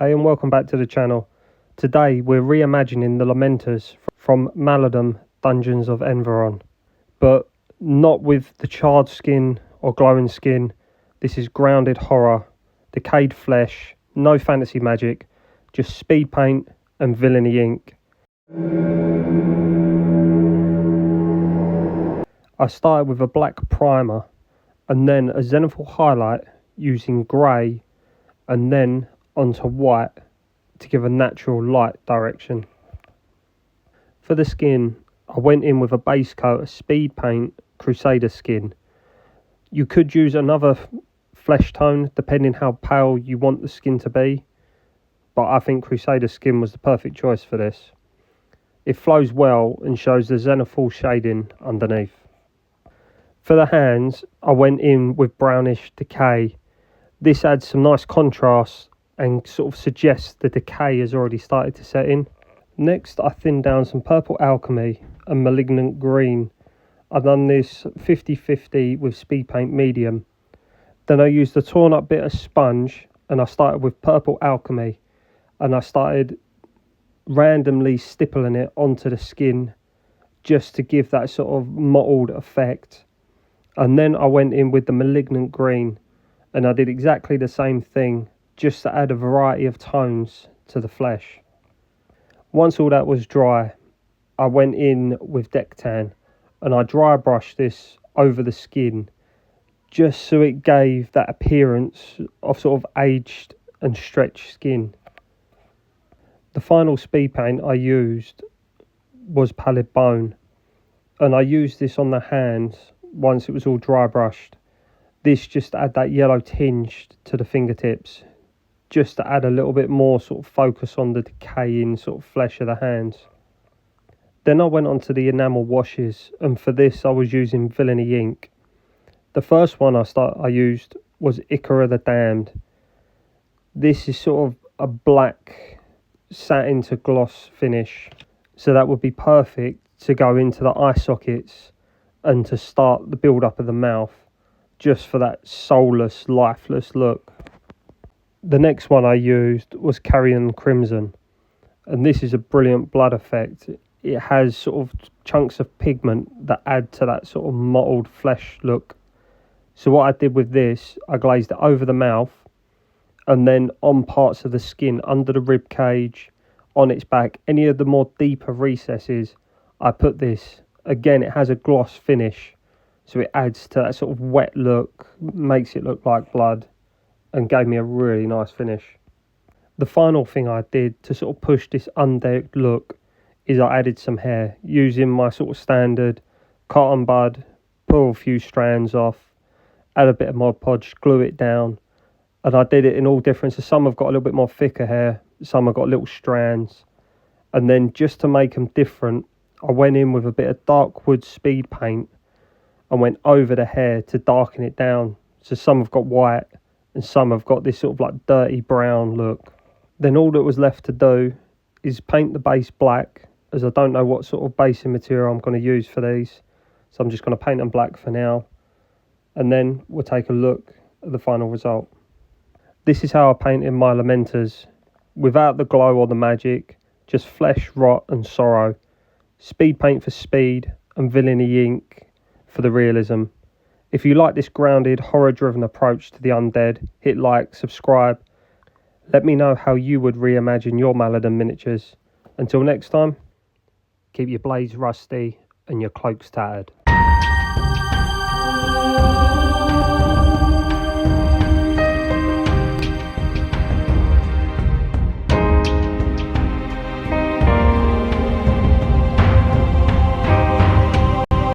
Hey and welcome back to the channel. Today we're reimagining the Lamentors from Maladum Dungeons of Enveron, but not with the charred skin or glowing skin. This is grounded horror, decayed flesh, no fantasy magic, just speed paint and Villainy ink. I started with a black primer and then a zenithal highlight using grey and then onto white to give a natural light direction. For the skin, I went in with a base coat of SpeedPaint Crusader skin. You could use another flesh tone depending how pale you want the skin to be, but I think Crusader skin was the perfect choice for this. It flows well and shows the zenithal shading underneath. For the hands, I went in with brownish decay. This adds some nice contrast and sort of suggests the decay has already started to set in. Next, I thinned down some purple alchemy and malignant green. I've done this 50-50 with SpeedPaint medium. Then I used a torn up bit of sponge and I started with purple alchemy and I started randomly stippling it onto the skin just to give that sort of mottled effect. And then I went in with the malignant green and I did exactly the same thing, just to add a variety of tones to the flesh. Once all that was dry, I went in with deck tan and I dry brushed this over the skin just so it gave that appearance of sort of aged and stretched skin. The final speed paint I used was pallid bone and I used this on the hands once it was all dry brushed. This just add that yellow tinge to the fingertips, just to add a little bit more sort of focus on the decaying sort of flesh of the hands. Then I went on to the enamel washes, and for this I was using Villainy ink. The first one I used was Ichor the Damned. This is sort of a black satin to gloss finish, so that would be perfect to go into the eye sockets and to start the build up of the mouth, just for that soulless, lifeless look. The next one I used was Carrion Crimson, and this is a brilliant blood effect. It has sort of chunks of pigment that add to that sort of mottled flesh look. So what I did with this, I glazed it over the mouth and then on parts of the skin under the rib cage, on its back, any of the more deeper recesses, I put this. Again, it has a gloss finish, so it adds to that sort of wet look, makes it look like blood, and gave me a really nice finish. The final thing I did to sort of push this undead look is I added some hair using my sort of standard cotton bud, pull a few strands off, add a bit of Mod Podge, glue it down, and I did it in all different. So some have got a little bit more thicker hair, some have got little strands, and then just to make them different, I went in with a bit of dark wood speed paint and went over the hair to darken it down. So some have got white and some have got this sort of like dirty brown look. Then all that was left to do is paint the base black, as I don't know what sort of basing material I'm going to use for these. So I'm just going to paint them black for now. And then we'll take a look at the final result. This is how I painted my Lamentors, without the glow or the magic, just flesh, rot and sorrow. Speed paint for speed and Villainy ink for the realism. If you like this grounded, horror-driven approach to the undead, hit like, subscribe. Let me know how you would reimagine your Maladum miniatures. Until next time, keep your blades rusty and your cloaks tattered.